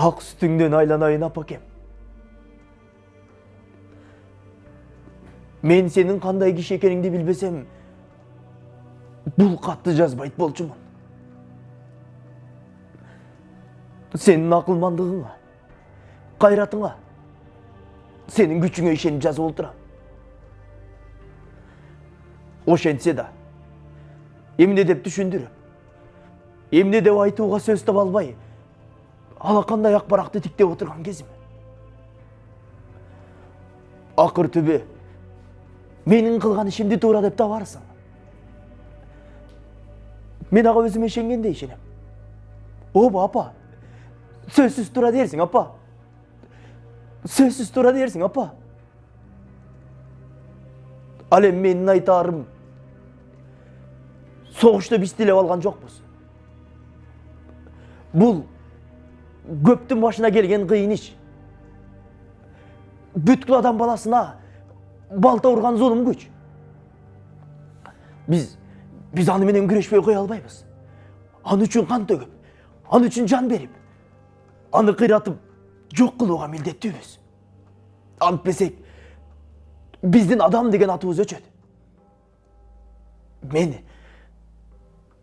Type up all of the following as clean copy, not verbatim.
Ақ sütüңден айланайын апакем. Мен сенің қандай киши екеніңді білбесем, бұл қатты жазбайт болчумун. Сенің ақылмандығыңа, қайратыңа, сенің күчіңе ишеніп жазып олтырам. Ошентсе да, эмне деп түшүндүрүп, эмне деп айтууга сөз таба албай, алакандай акбарақты тиктеп отырган кезим. Акыр түбү, менин кылган ишимди туура деп табарсың. Мен ага өзүмө ишенгендей ишенем. Оба апа, сөзсүз туура дерсиң апа. Сөзсүз туура дерсиң апа. Ал эми менин айтаарым, согушта биз тилеп алган жокпуз. Бул көптүн башына келген кыйын иш. Бүткүл адам баласына балта урган зулум күч. Биз аны менен күрөшпөй кое албайбыз. Аны үчүн кан төгүп, аны үчүн жан берип, аны кыйратып жок кылууга милдеттүүбүз. Антпесек, биздин адам деген атыбыз өчөт.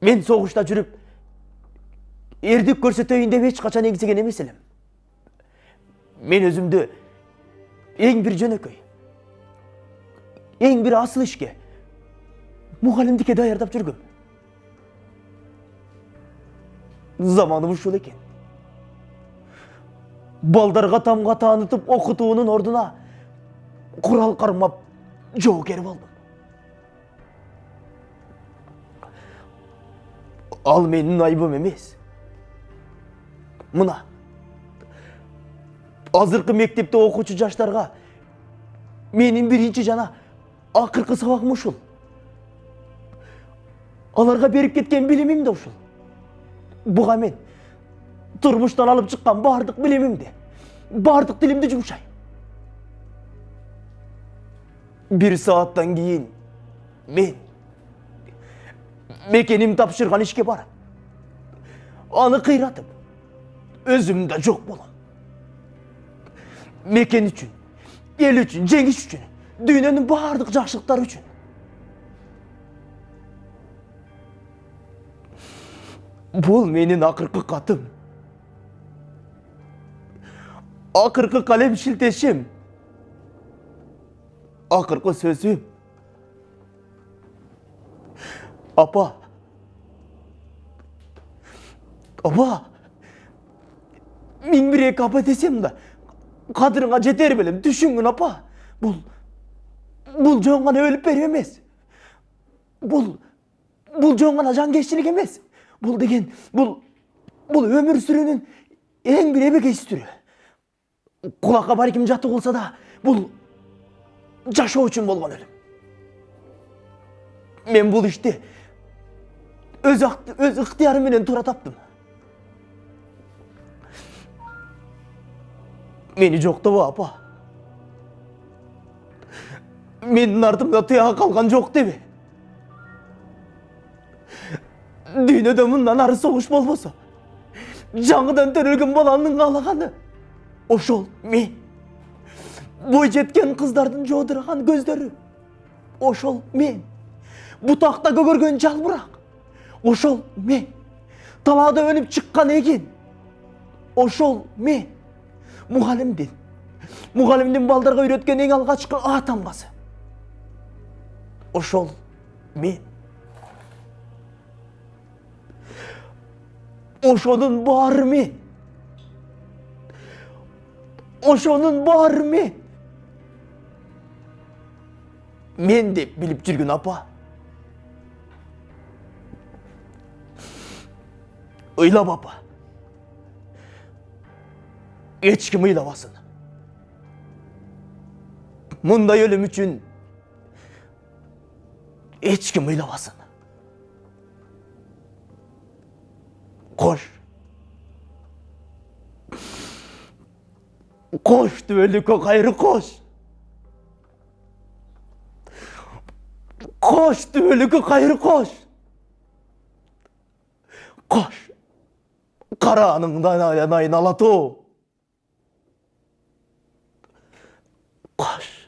Мен согушта жүрүп, эрдик көрсөтөйүн деп эч качан еңсеген эмес элем. Мен өзүмдү эң бир жөнөкөй, эң бир асыл ишке, мугалимдикке даярдап жүргөм. Заманым ушул экен. Балдарга тамга таанытып окутуунун ордуна курал кармап жоокер болдум. Ал менин айбым эмес. Мына азыркы мектепте окуучу жаштарга менин биринчи жана акыркы сабагым ушул. Аларга берип кеткен билимим да ушул. Буга мен турмуштан алып чыккан бардык билимимди, бардык тилимди жумшайм. Бир сааттан кийин мен мекеним тапшырган ишке барып, аны кыйратып, өзүм да жок болом. Мекен үчүн, эл үчүн, жеңиш үчүн, дүйнөнүн бардык жакшылыктары үчүн. Бул менин акыркы катым. Акыркы калем шилтешим. Акыркы сөзүм. Апа. Апа. Миң бир эки апа десем да, кадырыңа жетер белем, түшүнгүн апа. Бул жөн гана өлүп берип эмес. Бул жөн гана жанкечтилик эмес. Бул деген, бул өмүр сүрүүнүн эң бир эбегейсиз түрү. Кулакка барким жаты болса да, бул жашоо үчүн болгон өлүм. Мен бул ишти өз ыктыярым менен туура таптым. Мени жоктобо апа. Менин артымда тыяга калган жок деби. Дүйнөдө мындан ары согуш болбосо, жаңыдан төрөлгөн баланын каалаганы ошол мен. Бой жеткен кыздардын жоодураган көздөрү ошол мен. Бутакта көгөргөн жалбырак ошол мен. Талаада өнүп чыккан эгин ошол мен. Мугалимдин балдарга үйрөткөн эң алгачкы А тамгасы ошол мен. Ошонун баары мен. Ошонун баары мен. Мен деп билип жүргөн апа. Ыйлап апа. Эч ким ыйлабасын. Мындай өлүм үчүн эч ким ыйлабасын. Кош. Кош түбөлүккө кайры кош. Кош түбөлүккө кайры кош. Кош. Карааныңдан аянайын алатоо. Koş.